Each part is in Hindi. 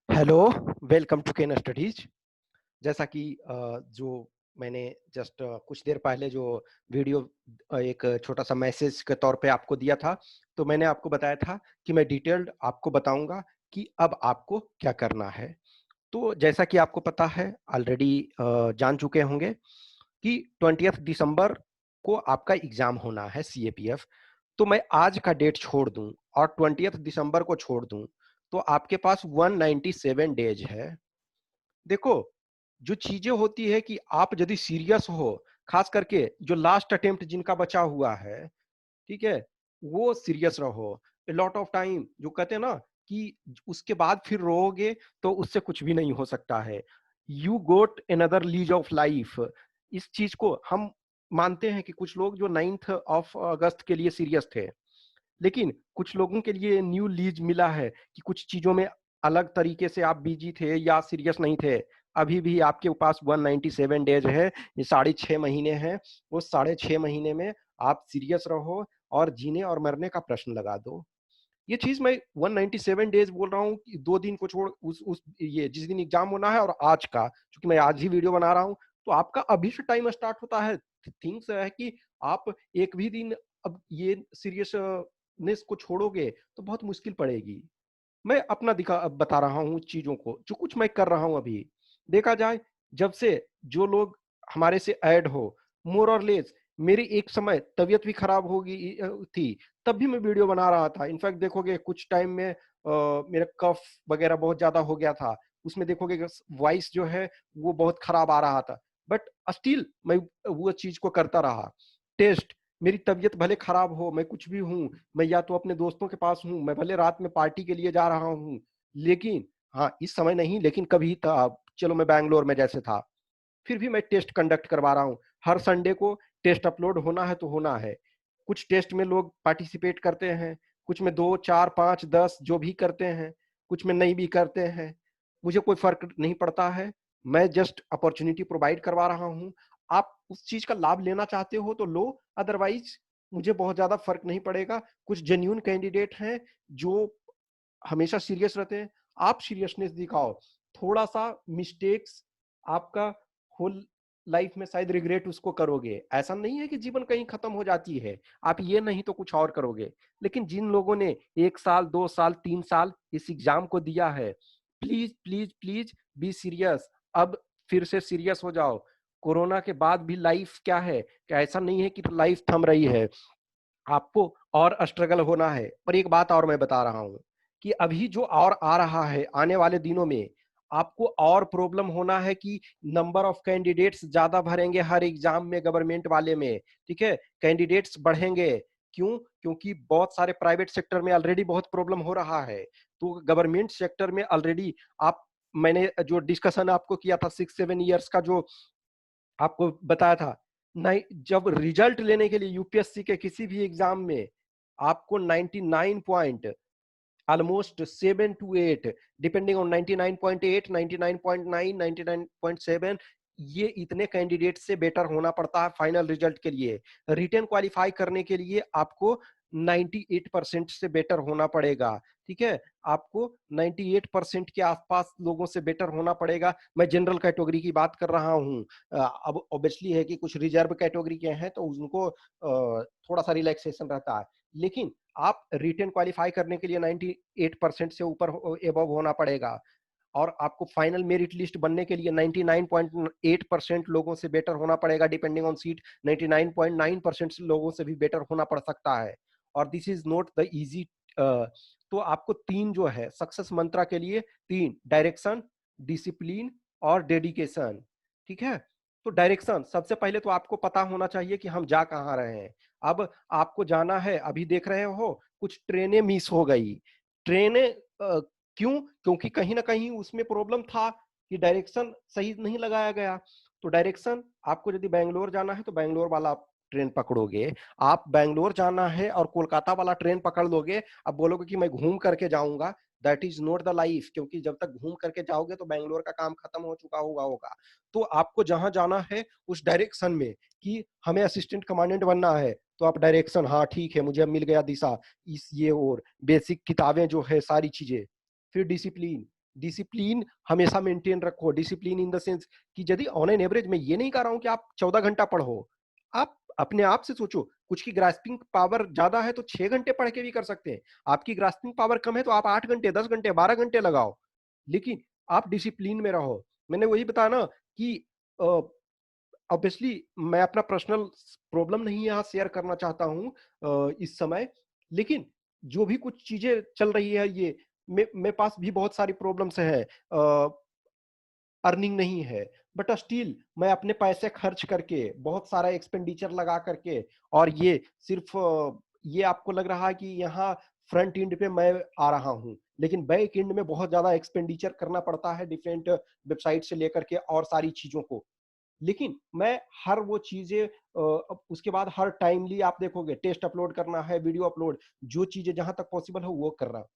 Hello, welcome to Ken Studies. जैसा कि जो मैंने जस्ट कुछ देर पहले जो वीडियो एक छोटा सा मैसेज के तौर पे आपको दिया था, तो मैंने आपको बताया था कि मैं डिटेल्ड आपको बताऊंगा कि अब आपको क्या करना है। तो जैसा कि आपको पता है ऑलरेडी, जान चुके होंगे कि 20 दिसंबर को आपका एग्जाम होना है सीएपीएफ। तो मैं आज का डेट छोड़ दूं और 20 दिसंबर को छोड़ दूं, तो आपके पास 197 डेज है। देखो, जो चीजें होती है कि आप यदि सीरियस हो, खास करके जो लास्ट अटेम्प्ट जिनका बचा हुआ है, ठीक है, वो सीरियस रहो। लॉट ऑफ टाइम जो कहते हैं ना कि उसके बाद फिर रोओगे तो उससे कुछ भी नहीं हो सकता है। You got another lease of life. इस चीज को हम मानते हैं कि कुछ लोग जो 9 अगस्त के लिए सीरियस थे, लेकिन कुछ लोगों के लिए न्यू लीज मिला है कि कुछ चीजों में अलग तरीके से आप बिजी थे या सीरियस नहीं थे। अभी भी आपके पास 197 डेज है, ये 6.5 महीने हैं। वो 6.5 महीने में आप सीरियस रहो और जीने और मरने का प्रश्न लगा दो। ये चीज मैं 197 डेज बोल रहा हूँ कि 2 दिन को छोड़ उस ये जिस दिन एग्जाम होना है और आज का, क्योंकि मैं आज ही वीडियो बना रहा हूँ, तो आपका अभी से टाइम स्टार्ट होता है। थिंग्स है कि आप एक भी दिन अब ये सीरियसनेस को छोड़ोगे तो बहुत मुश्किल पड़ेगी। मैं अपना दिखा बता रहा हूँ चीजों को, जो कुछ मैं कर रहा हूँ अभी। देखा जाए, जब से जो लोग हमारे से ऐड हो, मोर और लेस मेरी एक समय तबीयत भी खराब होगी थी, तब भी मैं वीडियो बना रहा था। इनफैक्ट देखोगे कुछ टाइम में मेरा कफ वगैरह बहुत ज्यादा हो गया था। उसमें देखोगे वॉइस जो है वो बहुत खराब आ रहा था, बट स्टिल मैं वो चीज को करता रहा। टेस्ट, मेरी तबीयत भले खराब हो, मैं कुछ भी हूँ, मैं या तो अपने दोस्तों के पास हूँ, मैं भले रात में पार्टी के लिए जा रहा हूँ, लेकिन हाँ इस समय नहीं, लेकिन कभी था, चलो मैं बैंगलोर में जैसे था, फिर भी मैं टेस्ट कंडक्ट करवा रहा हूँ। हर संडे को टेस्ट अपलोड होना है तो होना है। कुछ टेस्ट में लोग पार्टिसिपेट करते हैं, कुछ में 2 4 5 10 जो भी करते हैं, कुछ में नहीं भी करते हैं। मुझे कोई फर्क नहीं पड़ता है। मैं जस्ट अपॉर्चुनिटी प्रोवाइड करवा रहा हूँ। आप उस चीज का लाभ लेना चाहते हो तो लो, अदरवाइज मुझे बहुत ज्यादा फर्क नहीं पड़ेगा। कुछ जेन्यून कैंडिडेट हैं जो हमेशा सीरियस रहते हैं। आप सीरियसनेस दिखाओ। थोड़ा सा मिस्टेक्स आपका होल लाइफ में शायद रिग्रेट उसको करोगे। ऐसा नहीं है कि जीवन कहीं खत्म हो जाती है, आप ये नहीं तो कुछ और करोगे। लेकिन जिन लोगों ने 1 साल 2 साल 3 साल इस एग्जाम को दिया है, please please please be serious. अब फिर से सीरियस हो जाओ। कोरोना के बाद भी लाइफ क्या है, कि ऐसा नहीं है कि लाइफ थम रही है, आपको और स्ट्रगल होना है। पर एक बात और मैं बता रहा हूं कि अभी जो और आ रहा है आने वाले दिनों में, आपको और प्रॉब्लम होना है कि नंबर ऑफ कैंडिडेट्स ज्यादा भरेंगे हर एग्जाम में, गवर्नमेंट वाले में। ठीक है, कैंडिडेट्स बढ़ेंगे। क्यों? क्योंकि बहुत सारे प्राइवेट सेक्टर में ऑलरेडी बहुत प्रॉब्लम हो रहा है, तो गवर्नमेंट सेक्टर में ऑलरेडी आप, मैंने जो डिस्कशन आपको किया था 6 7 ईयर्स का, जो आपको बताया था, नहीं, जब रिजल्ट लेने के लिए यूपीएससी के किसी भी एग्जाम में आपको 99 point, almost 7 to 8, depending on 99.8, 99.9, 99.7, ये इतने कैंडिडेट से बेटर होना पड़ता है फाइनल रिजल्ट के लिए। रिटेन क्वालिफाई करने के लिए आपको 98% से बेटर होना पड़ेगा। ठीक है, आपको 98% के आसपास लोगों से बेटर होना पड़ेगा। मैं जनरल कैटेगरी की बात कर रहा हूँ। अब ऑब्वियसली है कि कुछ रिजर्व कैटेगरी के हैं तो उनको थोड़ा सा रिलैक्सेशन रहता है, लेकिन आप रिटेन क्वालिफाई करने के लिए 98% से ऊपर एबव होना पड़ेगा। और आपको फाइनल मेरिट लिस्ट बनने के लिए 99.8% लोगों से बेटर होना पड़ेगा, डिपेंडिंग ऑन सीट 99.9% लोगों से भी बेटर होना पड़ सकता है। और this is not the easy. तो आपको तीन जो है सक्सेस मंत्रा के लिए, तीन: डायरेक्शन, डिसिप्लिन और डेडिकेशन। ठीक है, तो डायरेक्शन सबसे पहले तो आपको पता होना चाहिए कि हम जा कहाँ रहे हैं। अब आपको जाना है, अभी देख रहे हो कुछ ट्रेनें मिस हो गई। ट्रेनें क्यों? क्योंकि कहीं ना कहीं उसमें प्रॉब्लम था कि डायरेक्शन सही नहीं लगाया गया। तो डायरेक्शन, आपको यदि बैंगलोर जाना है तो बैंगलोर वाला आप ट्रेन पकड़ोगे। आप बैंगलोर जाना है और कोलकाता वाला ट्रेन पकड़ लोगे, अब बोलोगे कि मैं घूम करके जाऊंगा, that is not the life. क्योंकि जब तक घूम करके जाओगे तो बैंगलोर का काम खत्म हो चुका होगा। तो आपको जहां जाना है उस डायरेक्शन में, कि हमें असिस्टेंट कमांडेंट बनना है, तो आप डायरेक्शन, हाँ ठीक है मुझे अब मिल गया दिशा, इस ये और बेसिक किताबें जो है सारी चीजें। फिर डिसिप्लिन, डिसिप्लिन हमेशा मेंटेन रखो। डिसिप्लिन इन द सेंस कि यदि ऑन एन एवरेज, मैं ये नहीं कह रहा हूँ कि आप 14 घंटा पढ़ो। आप अपने आप से सोचो, कुछ की ग्रास्पिंग पावर ज़्यादा है तो 6 घंटे पढ़ के भी कर सकते हैं। आपकी ग्रास्पिंग पावर कम है तो आप 8 घंटे, 10 घंटे, 12 घंटे लगाओ। लेकिन आप डिसिप्लिन में रहो। मैंने वही बताया ना कि अ, ऑब्वियसली मैं अपना पर्सनल प्रॉब्लम नहीं यहाँ शेयर करना चाहता हूँ इस समय, लेकिन जो भी कुछ चीज़ें चल रही है, ये मेरे पास भी बहुत सारी प्रॉब्लम्स हैं। अर्निंग नहीं है, बट स्टिल मैं अपने पैसे खर्च करके, बहुत सारा एक्सपेंडिचर लगा करके, और ये सिर्फ ये आपको लग रहा है कि यहाँ फ्रंट एंड पे मैं आ रहा हूँ, लेकिन बैक एंड में बहुत ज़्यादा एक्सपेंडिचर करना पड़ता है डिफरेंट वेबसाइट से लेकर के और सारी चीज़ों को। लेकिन मैं हर वो चीज़ें उसके बाद हर टाइमली आप देखोगे टेस्ट अपलोड करना है, वीडियो अपलोड, जो चीज़ें जहाँ तक पॉसिबल हो वो कर रहा हूँ।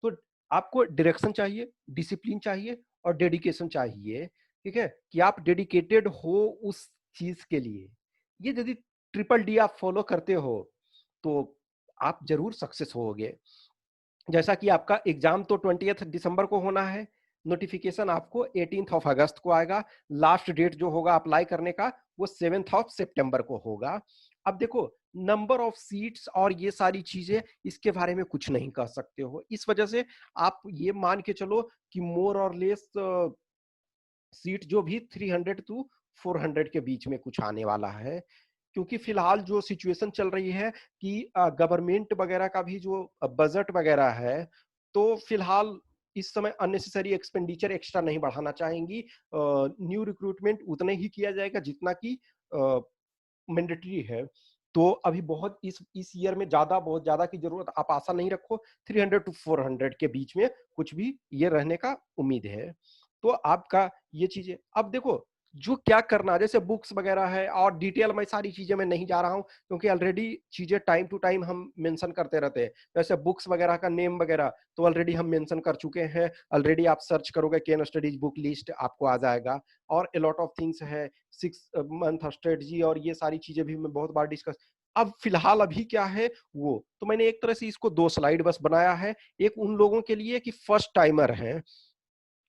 तो आपको डायरेक्शन चाहिए, डिसिप्लिन चाहिए और डेडिकेशन चाहिए, ठीक है? कि आप डेडिकेटेड हो उस चीज़ के लिए। ये यदि ट्रिपल डी आप फॉलो करते हो, तो आप ज़रूर सक्सेस होगे। जैसा कि आपका एग्जाम तो 20th दिसंबर को होना है, नोटिफिकेशन आपको 18th ऑफ अगस्त को आएगा, लास्ट डेट जो होगा अप्लाई करने का वो 7th ऑफ सितंबर को होगा। अब देखो, नंबर ऑफ सीट्स और ये सारी चीजें, इसके बारे में कुछ नहीं कह सकते हो। इस वजह से आप ये मान के चलो कि मोर और लेस सीट जो भी 300 टू 400 के बीच में कुछ आने वाला है, क्योंकि फिलहाल जो सिचुएशन चल रही है कि गवर्नमेंट वगैरह का भी जो बजट वगैरह है, तो फिलहाल इस समय अननेसेसरी एक्सपेंडिचर एक्स्ट्रा नहीं बढ़ाना चाहेंगी। न्यू रिक्रूटमेंट उतना ही किया जाएगा जितना कि मैंडेटरी है। तो अभी बहुत इस ईयर में ज्यादा, बहुत ज्यादा की जरूरत आप आशा नहीं रखो। 300 टू 400 के बीच में कुछ भी ये रहने का उम्मीद है। तो आपका ये चीजें, अब देखो जो क्या करना, जैसे बुक्स वगैरह है, और डिटेल में सारी चीजें मैं नहीं जा रहा हूँ, क्योंकि ऑलरेडी चीजें टाइम टू टाइम हम मेंशन करते रहते हैं। जैसे बुक्स वगैरह का नेम वगैरह तो ऑलरेडी हम मेंशन कर चुके हैं। ऑलरेडी आप सर्च करोगे केन स्टडीज बुक लिस्ट, आपको आ जाएगा। और ए लॉट ऑफ थिंग्स है, 6 मंथ स्ट्रेटजी, और ये सारी चीजें भी मैं बहुत बार डिस्कस। अब फिलहाल अभी क्या है वो तो मैंने एक तरह से इसको 2 स्लाइड बस बनाया है। एक उन लोगों के लिए कि फर्स्ट टाइमर है,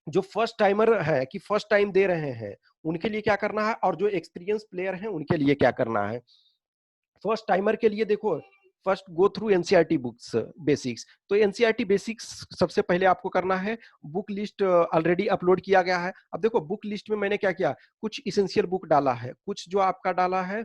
जो फर्स्ट टाइमर है कि फर्स्ट टाइम दे रहे हैं, उनके लिए क्या करना है, और जो एक्सपीरियंस प्लेयर हैं उनके लिए क्या करना है। फर्स्ट टाइमर के लिए देखो, first go through NCERT books basics. तो एनसीईआरटी बेसिक्स सबसे पहले आपको करना है। बुक लिस्ट ऑलरेडी अपलोड किया गया है। अब देखो बुक लिस्ट में मैंने क्या किया, कुछ इसेंशियल बुक डाला है, कुछ जो आपका डाला है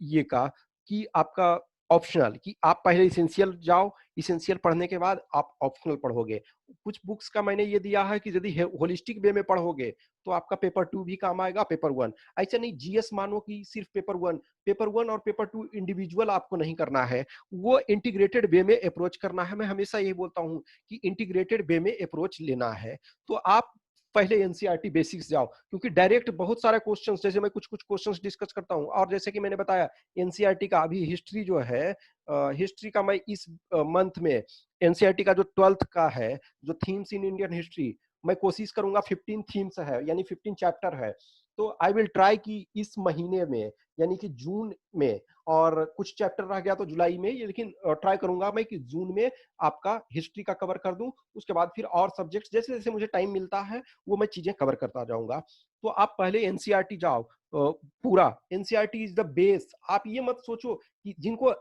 ये का कि आपका ऑप्शनल, कि आप पहले इसेंशियल जाओ, इसेंशियल पढ़ने के बाद आप ऑप्शनल पढ़ोगे। कुछ बुक्स का मैंने ये दिया है कि यदि होलिस्टिक वे में पढ़ोगे तो आपका पेपर 2 भी काम आएगा, पेपर 1। ऐसा नहीं जीएस मानो कि सिर्फ पेपर 1 और पेपर 2 इंडिविजुअल आपको नहीं करना है, वो इंटीग्रेटेड वे में अप्रोच करना है। मैं हमेशा यही बोलता हूँ कि इंटीग्रेटेड वे में अप्रोच लेना है। तो आप पहले एनसीईआरटी बेसिक्स जाओ, क्योंकि डायरेक्ट बहुत सारे क्वेश्चंस, जैसे मैं कुछ कुछ क्वेश्चंस डिस्कस करता हूँ, और जैसे कि मैंने बताया एनसीईआरटी का अभी हिस्ट्री जो है, हिस्ट्री का मैं इस मंथ में एनसीईआरटी का जो 12th का है, जो थीम्स इन इंडियन हिस्ट्री, मैं कोशिश करूंगा, 15 थीम्स है यानी 15 चैप्टर है, तो आई विल ट्राई कि इस महीने में यानी कि जून में, और कुछ चैप्टर रह गया तो जुलाई में, लेकिन ट्राई करूंगा मैं कि जून में आपका हिस्ट्री का कवर कर दूं। उसके बाद फिर और सब्जेक्ट्स जैसे जैसे मुझे टाइम मिलता है वो मैं चीजें कवर करता जाऊंगा। तो आप पहले एनसीईआरटी जाओ, पूरा एनसीईआरटी इज द बेस। आप ये मत सोचो कि जिनको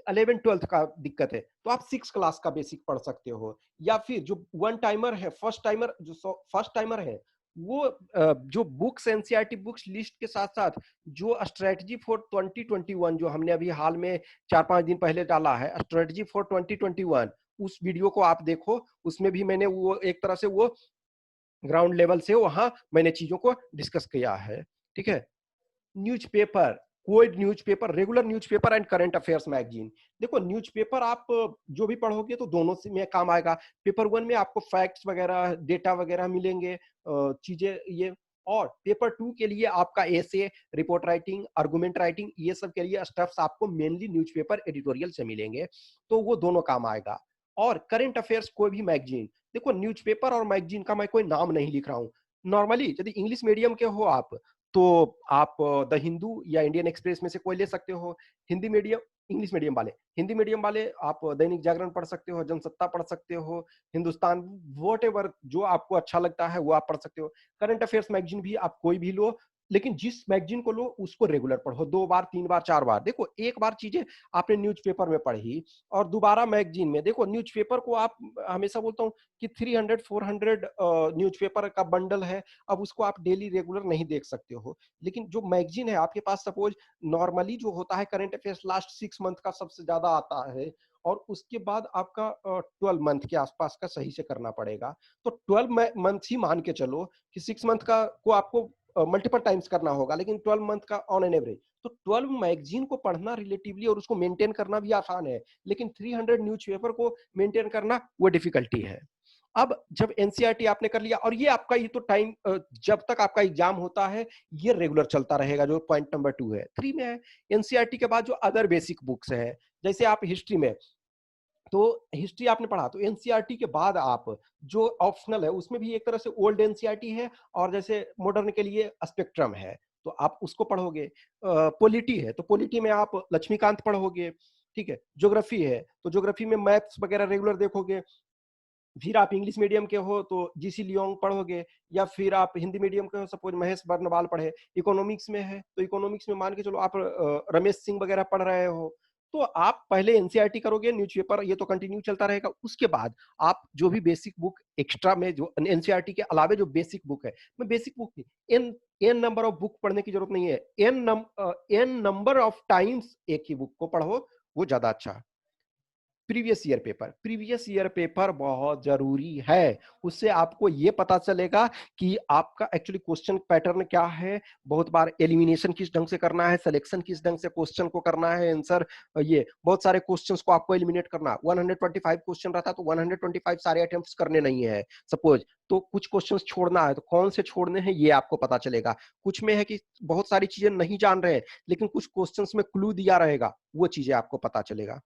11 12 का दिक्कत है तो आप 6 क्लास का बेसिक पढ़ सकते हो, या फिर जो वन टाइमर है, फर्स्ट टाइमर, जो फर्स्ट टाइमर है, वो जो बुक्स एनसीईआरटी बुक्स लिस्ट के साथ साथ जो स्ट्रेटजी फॉर 2021 जो हमने अभी हाल में 4 5 दिन पहले डाला है, स्ट्रेटजी फॉर 2021, उस वीडियो को आप देखो। उसमें भी मैंने वो एक तरह से वो ग्राउंड लेवल से वहां मैंने चीजों को डिस्कस किया है, ठीक है। न्यूज़पेपर, कोई newspaper, regular newspaper and current affairs magazine. देखो न्यूज़पेपर आप जो भी पढ़ोगे तो दोनों से में काम आएगा। पेपर 1 में आपको फैक्ट्स वगैरह, डेटा वगैरह मिलेंगे, चीजें ये। और पेपर 2 के लिए आपका एसे, रिपोर्ट राइटिंग, आर्गुमेंट राइटिंग, ये सब के लिए स्टफ्स आपको मेनली न्यूज़पेपर एडिटोरियल से मिलेंगे, तो वो दोनों काम आएगा। और करंट अफेयर्स कोई भी मैगजीन, देखो न्यूज़पेपर और मैगजीन का मैं कोई नाम नहीं लिख रहा हूँ। नॉर्मली यदि इंग्लिश मीडियम के हो आप, तो आप द हिंदू या इंडियन एक्सप्रेस में से कोई ले सकते हो। हिंदी मीडियम इंग्लिश मीडियम वाले। हिंदी मीडियम वाले आप दैनिक जागरण पढ़ सकते हो, जनसत्ता पढ़ सकते हो, हिंदुस्तान, व्हाटएवर जो आपको अच्छा लगता है वो आप पढ़ सकते हो। करंट अफेयर्स मैगज़ीन भी आप कोई भी लो, लेकिन जिस मैगज़ीन को लो उसको रेगुलर पढ़ो, 2 बार, 3 बार, 4 बार। देखो एक बार चीज़ें आपने न्यूज़पेपर में पढ़ी और दोबारा मैगज़ीन में, देखो न्यूज़पेपर को आप, हमेशा बोलता हूँ कि 300 400 न्यूज़पेपर का बंडल है, अब उसको आप डेली रेगुलर नहीं देख सकते हो। लेकिन जो मैगज़ीन है आपके पास, सपोज़ नॉर्मली जो होता है करंट अफेयर्स लास्ट 6 मंथ का सबसे ज़्यादा आता है और उसके बाद आपका 12 मंथ के आसपास का सही से करना पड़ेगा। तो 12 मंथ ही मान के चलो कि 6 मंथ का को आपको मल्टीपल टाइम्स करना होगा, लेकिन 12 मंथ का ऑन एन एवरेज। तो 12 मैगज़ीन को पढ़ना रिलेटिवली और उसको मेंटेन करना भी आसान है, लेकिन 300 न्यूज़पेपर को मेंटेन करना वो डिफ़िकल्टी है। अब जब एनसीईआरटी आपने कर लिया और ये आपका ये तो टाइम, जब तक आपका एग्ज़ाम होता है, ये रेगुलर चलता रहेगा, जो पॉइंट नंबर 2 है। 3 में है, एनसीईआरटी के बाद जो अदर बेसिक बुक्स हैं, जैसे आप हिस्ट्री में, तो हिस्ट्री आपने पढ़ा तो एनसीईआरटी के बाद आप जो ऑप्शनल है उसमें भी एक तरह से ओल्ड एनसीईआरटी है और जैसे मॉडर्न के लिए स्पेक्ट्रम है, तो आप उसको पढ़ोगे। पॉलिटी है तो पॉलिटी में आप लक्ष्मीकांत पढ़ोगे, ठीक है। ज्योग्राफी है तो ज्योग्राफी में मैथ्स वगैरह रेगुलर देखोगे। फिर आप इंग्लिश मीडियम के हो तो जीसी लियोंग पढ़ोगे, या फिर आप हिंदी मीडियम के हो, सपोज महेश बर्नवाल पढ़े। इकोनॉमिक्स में है तो इकोनॉमिक्स में मान के चलो आप रमेश सिंह वगैरह पढ़ रहे हो, तो आप पहले एनसीईआरटी करोगे, न्यूज़पेपर ये तो कंटिन्यू चलता रहेगा। उसके बाद आप जो भी बेसिक बुक एक्स्ट्रा में, जो एनसीईआरटी के अलावे जो बेसिक बुक है, मैं basic book n n number of book पढ़ने की जरूरत नहीं है, एन नंबर ऑफ टाइम्स एक ही बुक को पढ़ो, वो ज्यादा अच्छा है। प्रीवियस ईयर पेपर बहुत जरूरी है। उससे आपको ये पता चलेगा कि आपका एक्चुअली क्वेश्चन पैटर्न क्या है। बहुत बार एलिमिनेशन किस ढंग से करना है, सिलेक्शन किस ढंग से क्वेश्चन को करना है, आंसर, ये बहुत सारे क्वेश्चंस को आपको एलिमिनेट करना। 125 क्वेश्चन रहता है तो 125 सारे अटेम्प्ट्स करने नहीं है सपोज, तो कुछ क्वेश्चंस छोड़ना है तो कौन से छोड़ने हैं ये आपको पता चलेगा। कुछ में है कि बहुत सारी चीजें नहीं जान रहे हैं, लेकिन कुछ क्वेश्चंस में क्लू दिया रहेगा, वो चीजें आपको पता चलेगा।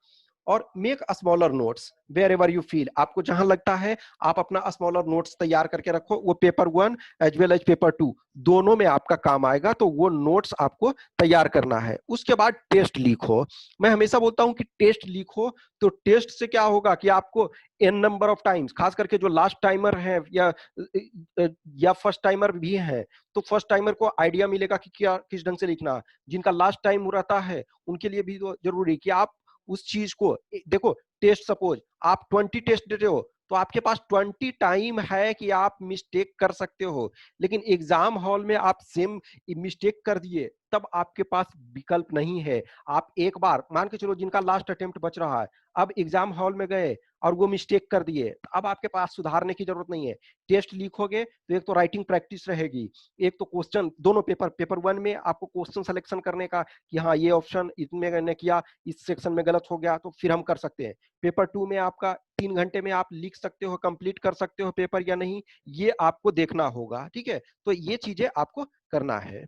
और make smaller notes wherever you feel, आपको जहां लगता है आप अपना स्मॉलर नोट्स तैयार करके रखो, वो paper 1 as well as paper 2 दोनों में आपका काम आएगा, तो वो नोट्स आपको तैयार करना है। उसके बाद टेस्ट लीक हो, मैं हमेशा बोलता हूं कि टेस्ट लीक हो, तो टेस्ट से क्या होगा कि आपको एन नंबर ऑफ टाइम्स, खास करके जो लास्ट टाइमर है या फर्स्ट टाइमर भी है, तो फर्स्ट टाइमर को आइडिया मिलेगा कि क्या किस ढंग से लिखना है। जिनका लास्ट टाइम रहता है उनके लिए भी तो जरूरी कि आप उस चीज को देखो। टेस्ट सपोज आप 20 टेस्ट देते हो तो आपके पास 20 टाइम है कि आप मिस्टेक कर सकते हो, लेकिन एग्जाम हॉल में आप सेम मिस्टेक कर दिए तब आपके पास विकल्प नहीं है। आप एक बार मान के चलो जिनका लास्ट अटेम्प्ट बच रहा है, अब एग्जाम हॉल में गए और वो मिस्टेक कर दिए, तो अब आपके पास सुधारने की जरूरत नहीं है। टेस्ट लीक हो गए तो एक तो राइटिंग प्रैक्टिस रहेगी, एक तो क्वेश्चन, दोनों पेपर 1 में आपको क्वेश्चन सिलेक्शन करने का कि हाँ ये ऑप्शन इसमें मैंने किया, इस सेक्शन में गलत हो गया तो फिर हम कर सकते हैं। पेपर 2 में आपका 3 घंटे में आप लिख सकते हो, कंप्लीट कर सकते हो पेपर या नहीं, ये आपको देखना होगा, ठीक है। तो ये चीजें आपको करना है।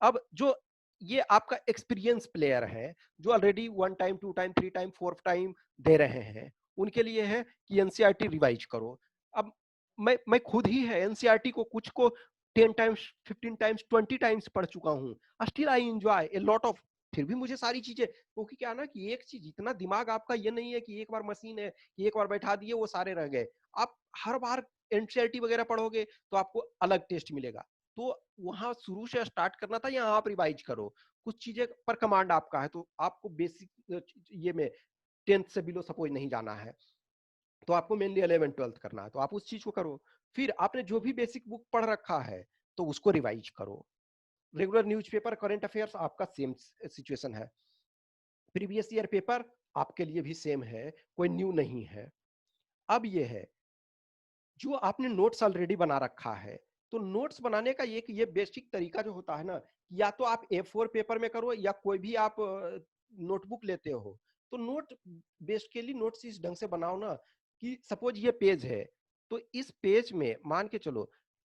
अब जो ये आपका एक्सपीरियंस प्लेयर है, जो already 1 time 2 time 3 time 4 time दे रहे हैं, उनके लिए है कि एनसीईआरटी रिवाइज करो। अब मैं खुद ही है एनसीईआरटी को कुछ को 10 टाइम्स 15 टाइम्स 20 टाइम्स पढ़ चुका हूँ, still I enjoy a lot of. फिर भी मुझे सारी चीजें, क्योंकि क्या ना कि एक चीज, इतना दिमाग आपका ये नहीं है कि एक बार मशीन है कि एक बार बैठा दिए वो सारे रह गए। आप हर बार एनसीईआरटी वगैरह पढ़ोगे तो आपको अलग टेस्ट मिलेगा। तो वहां शुरू से स्टार्ट करना था, यहाँ आप रिवाइज करो। कुछ चीजें पर कमांड आपका है, तो आपको बेसिक ये में 10th से बिलो सपोज नहीं जाना है, तो आपको मेनली 11 12th करना है, तो आप उस चीज को करो। फिर आपने जो भी बेसिक बुक पढ़ रखा है तो उसको रिवाइज करो। रेगुलर न्यूज़पेपर करंट अफेयर्स आपका सेम सिचुएशन है। प्रीवियस ईयर पेपर आपके लिए भी सेम है, कोई न्यू नहीं है। अब ये है जो आपने नोट्स ऑलरेडी बना रखा है, तो नोट्स बनाने का एक ये बेसिक तरीका जो होता है ना, या तो आप A4 पेपर में करो या कोई भी आप नोटबुक लेते हो, तो नोट बेसिकली नोट्स इस ढंग से बनाओ ना कि सपोज ये पेज है, तो इस पेज में मान के चलो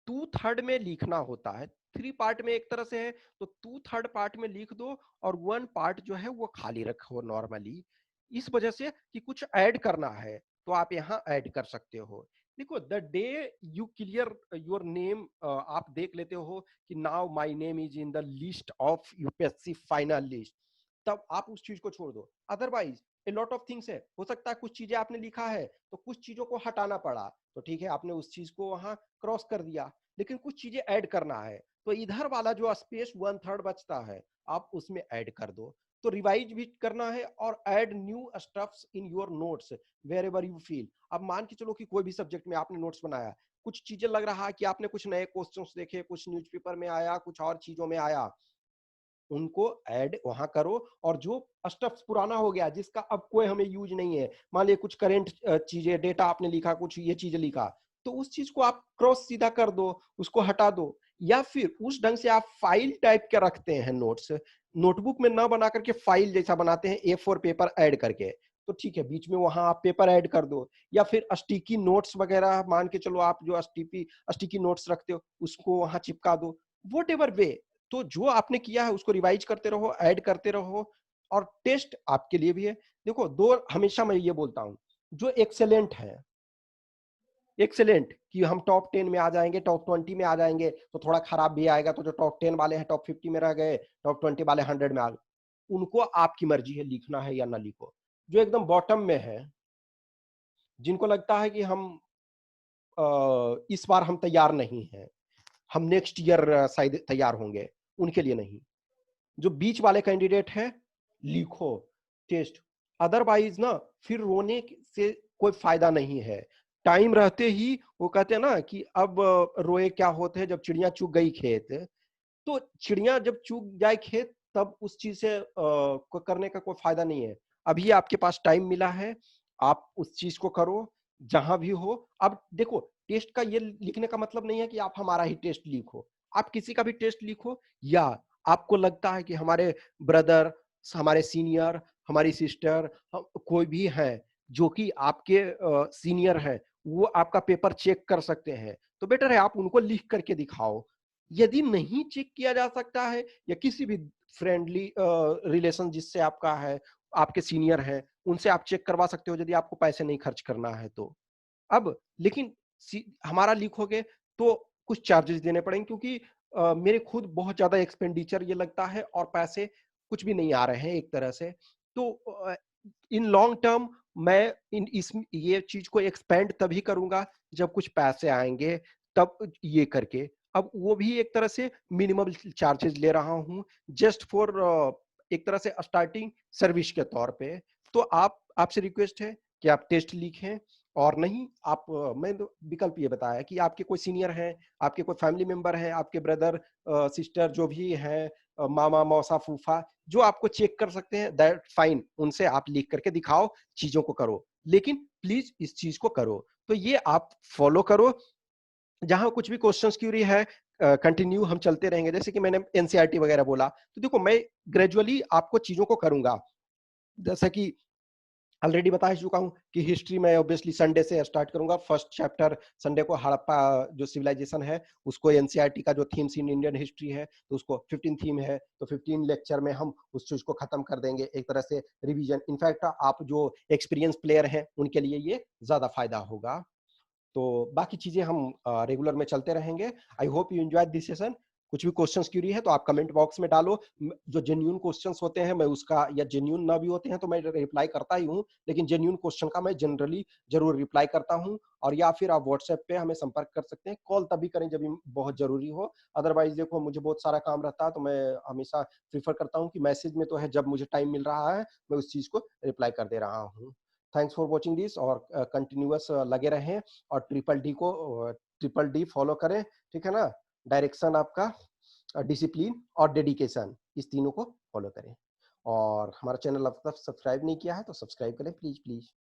2/3 में लिखना होता है, 3 पार्ट में एक तरह से है, तो 2/3 पार्ट में लिख दो और 1 पार्ट जो है वो खाली रखो नॉर्मली। इस वजह से कि कुछ ऐड करना है तो आप यहाँ ऐड कर सकते हो। देखो the day you clear your name, आप देख लेते हो कि now my name is in the list of UPSC final list, तब आप उस चीज को छोड़ दो। Otherwise a lot of things है, हो सकता है कुछ चीजें आपने लिखा है तो कुछ चीजों को हटाना पड़ा, तो ठीक है आपने उस चीज को वहां क्रॉस कर दिया, लेकिन कुछ चीजें ऐड करना है, तो इधर वाला जो स्पेस 1/3 बचता है आप उसमें ऐड कर दो। तो रिवाइज भी करना है और add new stuffs in your notes wherever you feel. अब मान के चलो कि कोई भी सब्जेक्ट में आपने नोट्स बनाया, कुछ चीजें लग रहा है कि आपने कुछ नए क्वेश्चंस देखे, कुछ न्यूज़पेपर में आया, कुछ और चीजों में आया, उनको ऐड वहां करो। और जो स्टफ पुराना हो गया जिसका अब कोई हमें यूज नहीं है, मान लिया कुछ करंट चीजें डेटा आपने लिखा, कुछ ये चीजें लिखा, तो उस चीज को आप क्रॉस सीधा कर दो, उसको हटा दो। या फिर उस ढंग से आप फाइल टाइप के रखते हैं नोट्स, नोटबुक में ना बना करके फाइल जैसा बनाते हैं A4 पेपर ऐड करके, तो ठीक है बीच में वहां आप पेपर ऐड कर दो। या फिर स्टिकी नोट्स वगैरह मान के चलो, आप जो स्टिकी नोट्स रखते हो उसको वहां चिपका दो, वट एवर वे। तो जो आपने किया है उसको रिवाइज करते रहो, ऐड करते रहो। और टेस्ट आपके लिए भी है। देखो दो, हमेशा मैं ये बोलता हूं, जो एक्सेलेंट है, एक्सेलेंट कि हम टॉप 10 में आ जाएंगे, टॉप 20 में आ जाएंगे, तो थोड़ा खराब भी आएगा, तो जो टॉप 10 वाले हैं टॉप 50 में रह गए, टॉप 20 वाले 100 में आ गए, उनको आपकी मर्जी है लिखना है या ना लिखो। जो एकदम बॉटम में है, जिनको लगता है कि हम इस बार हम तैयार नहीं हैं, हम नेक्स्ट ईयर शायद तैयार होंगे, उनके लिए नहीं। जो बीच वाले कैंडिडेट हैं, लिखो टेस्ट। अदरवाइज ना फिर रोने से कोई फायदा नहीं है। टाइम रहते ही वो कहते हैं ना कि अब रोए क्या होते हैं, जब चिड़िया चुग गई खेत। तो चिड़िया जब चुग जाए खेत तब उस चीज से करने का कोई फायदा नहीं है। अभी आपके पास टाइम मिला है, आप उस चीज को करो जहां भी हो। अब देखो, टेस्ट का ये लिखने का मतलब नहीं है कि आप हमारा ही टेस्ट लिखो, आप किसी का भी टेस्ट लिखो। या आपको लगता है कि हमारे ब्रदर, हमारे सीनियर, हमारी सिस्टर, कोई भी है जो कि आपके सीनियर है, वो आपका पेपर चेक कर सकते हैं, तो बेटर है आप उनको लिख करके दिखाओ। यदि नहीं चेक किया जा सकता है, या किसी भी फ्रेंडली रिलेशन जिससे आपका है, आपके सीनियर हैं, उनसे आप चेक करवा सकते हो, यदि आपको पैसे नहीं खर्च करना है तो। अब लेकिन हमारा लिखोगे तो कुछ चार्जेस देने पड़ेंगे, क्योंकि मेरे खुद बहुत ज्यादा एक्सपेंडिचर ये लगता है, और पैसे कुछ भी नहीं आ रहे हैं एक तरह से। तो इन लॉन्ग टर्म मैं इन इस ये चीज को एक्सपेंड तभी करूंगा जब कुछ पैसे आएंगे, तब ये करके। अब वो भी एक तरह से मिनिमम चार्जेस ले रहा हूँ, जस्ट फॉर एक तरह से स्टार्टिंग सर्विस के तौर पे। तो आप, आपसे रिक्वेस्ट है कि आप टेस्ट लिखें। और नहीं आप मैं तो विकल्प ये बताया कि आपके कोई सीनियर हैं, आपके कोई फैमिली मेंबर हैं, आपके ब्रदर सिस्टर जो भी हैं, मामा मौसा फूफा, जो आपको चेक कर सकते हैं, दैट फाइन, उनसे आप लिख करके दिखाओ, चीजों को करो। लेकिन प्लीज इस चीज को करो, तो ये आप फॉलो करो। जहां कुछ भी क्वेश्चंस क्यूरी है, कंटिन्यू हम चलते रहेंगे। जैसे कि मैंने एनसीईआरटी वगैरह बोला, तो देखो मैं ग्रेजुअली आपको चीजों को करूंगा। जैसा कि ऑलरेडी बता चुका हूं कि हिस्ट्री में ऑब्वियसली संडे से स्टार्ट करूंगा। फर्स्ट चैप्टर संडे को हड़प्पा जो सिविलाइजेशन है उसको, एनसीईआरटी का जो थीम्स इन इंडियन हिस्ट्री है तो उसको 15 थीम है, तो 15 लेक्चर में हम उस चीज को खत्म कर देंगे, एक तरह से रिवीजन। इनफैक्ट आप जो एक्सपीरियंस प्लेयर हैं उनके लिए ये ज्यादा फायदा होगा। तो बाकी चीजें हम रेगुलर में चलते रहेंगे। I hope you enjoy this session. कुछ भी क्वेश्चंस क्यूरी है तो आप कमेंट बॉक्स में डालो। जो जेन्यून क्वेश्चंस होते हैं मैं उसका, या जेन्यून ना भी होते हैं तो मैं रिप्लाई करता ही हूँ, लेकिन जेन्यून क्वेश्चन का मैं जनरली जरूर रिप्लाई करता हूँ। और या फिर आप व्हाट्सएप पे हमें संपर्क कर सकते हैं, कॉल तभी करें जब बहुत जरूरी हो। अदरवाइज देखो मुझे बहुत सारा काम रहता है, तो मैं हमेशा प्रीफर करता हूँ कि मैसेज में तो है, जब मुझे टाइम मिल रहा है मैं उस चीज को रिप्लाई कर दे रहा हूँ। थैंक्स फॉर वॉचिंग दिस, और कंटिन्यूअस लगे रहें। और ट्रिपल डी फॉलो करें, ठीक है ना। डायरेक्शन आपका, डिसिप्लिन और डेडिकेशन, इस तीनों को फॉलो करें। और हमारा चैनल अब तक सब्सक्राइब नहीं किया है तो सब्सक्राइब करें प्लीज प्लीज।